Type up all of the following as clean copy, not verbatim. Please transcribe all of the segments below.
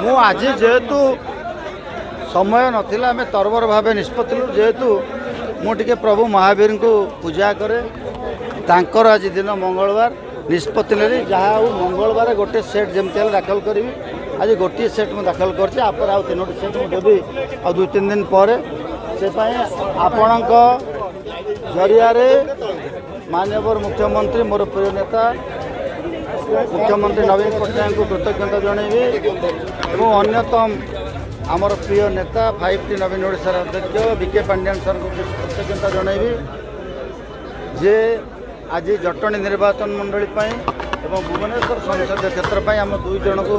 मु आज जेहेतु समय नथिला आम तरबर भाव निष्पत्ति जेहेतु मुझे प्रभु महावीर को पूजा करे तांकर आज दिन मंगलवार निष्पत्ति ने जहाँ मंगलवार गोटे सेट जमी दाखल करी आज गोटे सेट मुझे दाखल कर तीनोटी सेट मुझे देवी आ 2-3 दिन पर से आपण जरिया माननीय मुख्यमंत्री मोर प्रिय नेता मुख्यमंत्री नवीन पट्टनायक को कृतज्ञता जनइबी और अन्यतम आमर प्रिय नेता 5T नवीन ओडिशार अध्यक्ष बीके पांड्यान सर को कृतज्ञता जनइबी जे आज जटणी निर्वाचन मंडली एवं भुवनेश्वर संसदीय क्षेत्र पर आम 2 जन को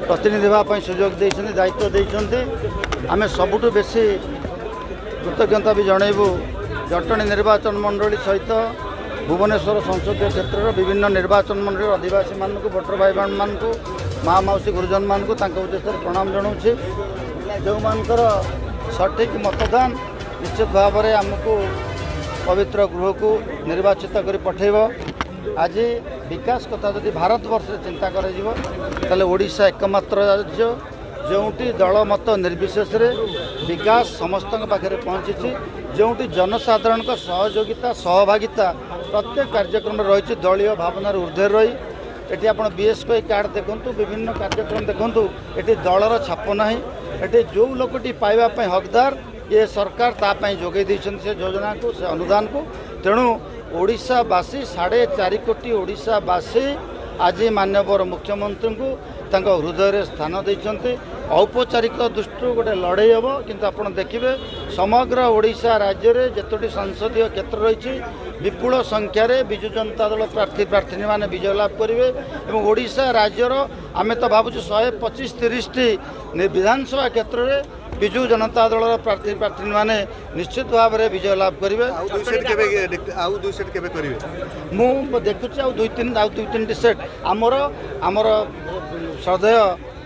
प्रतिनिधि भाई सुजोग देते दायित्व देते आम सबुठ बेसी कृतज्ञता भी जनइबू जटणी निर्वाचन मंडली सहित भुवनेश्वर संसदीय क्षेत्र विभिन्न निर्वाचन मंडली आदिवासी मानक भोटर भाई मान को माँ मौसी गुरुजन मान को उद्देश्य प्रणाम जनाऊँगी जो मानकर सठिक मतदान निश्चित भाव में आमको पवित्र गृह को निर्वाचित कर पठेब आज विकास कथा जदि भारत वर्ष चिंता कर ओडिशा एकमात्र राज्य जोटी दल मत निर्विशेष विकास समस्त पाखे पहुँची जोटी जनसाधारण सहयोगिता सहभागिता प्रत्येक कार्यक्रम रही दलीय भावनार ऊर्ध्वे रही एटी आप बीएसपी कार्ड देखूँ विभिन्न कार्यक्रम देखूँ ये दलर छाप ना ये जो लोकटी पाइबापी हकदार ये सरकार तापाई जोगे से योजना को से अनुदान को तेणु ओडिशावासी 4.5 कोटी ओडिशावासी आज माननीय मुख्यमंत्री को हृदय स्थान देते औपचारिक दृष्टि गोटे लड़े हम किंतु आप देखिए समग्र ओडिशा राज्य में जितोटी संसदीय क्षेत्र रही विपुल संख्यार विजु जनता दल प्रार्थी मैंने विजय लाभ करेंगे और ओडिशा राज्यर आम तो भावुँ 125-30टी विधानसभा क्षेत्र में विजु जनता दल प्रार्थी मैंने निश्चित भाव में विजय लाभ करेंगे मु देखुची आ 2-3 सेट आमर श्रद्धेय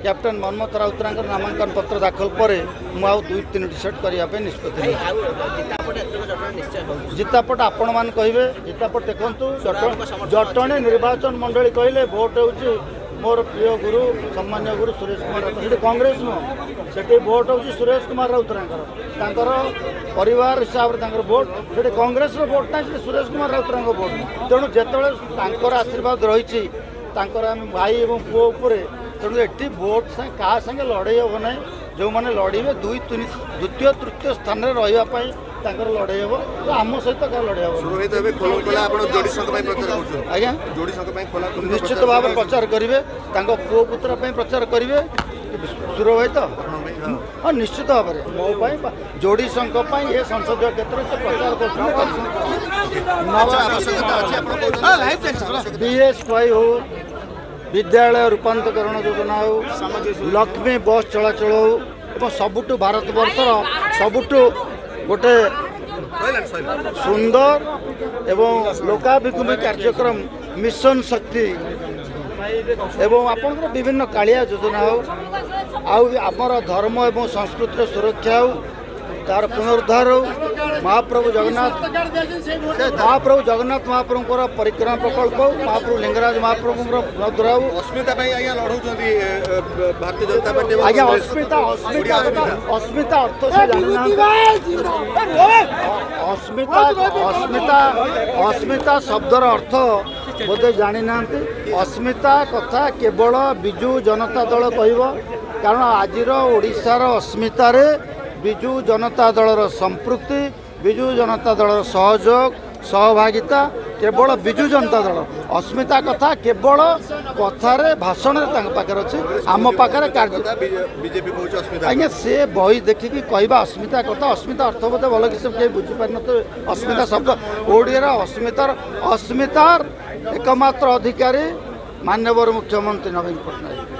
कैप्टेन मनमथ राउतरां नामांकन पत्र दाखल पर मुझे 2-3 सेट करने निष्पत्ति जितापट आपण मान कहे जितापट देखु जटणी निर्वाचन मंडली कहले भोट हो मोर प्रिय गुरु सम्मान्य गुरु सुरेश कुमार राउत कांग्रेस नुह से भोट हूँ सुरेश कुमार राउतरांकर परिवार हिसाब से भोट से कांग्रेस भोट ना सुरेश कुमार राउतरां भोट तेणु जिते आशीर्वाद रही भाई और पुओ उपर तेणु ये भोट क्या संगे लड़े हम ना जो मैंने लड़े द्वितीय तृतीय स्थान में रही लड़े हम तो आम सहित क्या लड़े आज्ञा निश्चित भाव में प्रचार करेंगे पुओ पुत्र प्रचार करेंगे सुर भाई तो हाँ निश्चित भाव में मो जोड़ी संघ ये संसदीय क्षेत्र से प्रचार बीएसवाई हो विद्यालय रूपांतरण योजना हो लक्ष्मी बस चलाचल हो सबुठ भारत वर्षर सबुठ गोटे सुंदर एवं लोकाभिमुखी कार्यक्रम मिशन शक्ति एवं आपंकर विभिन्न कालिया योजना हो आमर धर्म एवं संस्कृतिर सुरक्षा हो तार पुनरुद्धार हो महाप्रभु जगन्नाथ महाप्रभु परिक्रमा प्रकल्प हो महाप्रभु लिंगराज महाप्रभु पुनरुद्धार हो अस्मिता भारतीय जनता पार्टी आज्ञा अस्मिता अर्थ से अस्मिता शब्दर अर्थ बोधे जानी ना अस्मिता कथा केवल विजु जनता दल कह कारण आज ओडिशार अस्मितार विजु जनता दलर संपृक्ति विजु जनता दलर सहयोग सहभागिता केवल विजु जनता दल अस्मिता कथा केवल कथार भाषण पाखे अच्छे आम पाखे कार्य आज्ञा से बही देखिकी कहवा अस्मिता कथा अस्मिता अर्थ बोधे भल कि कहीं बुझीपार न अस्मिता शब्द ओडियार अस्मितार एकमात्र अधिकारी माननीय मुख्यमंत्री नवीन पट्टनायक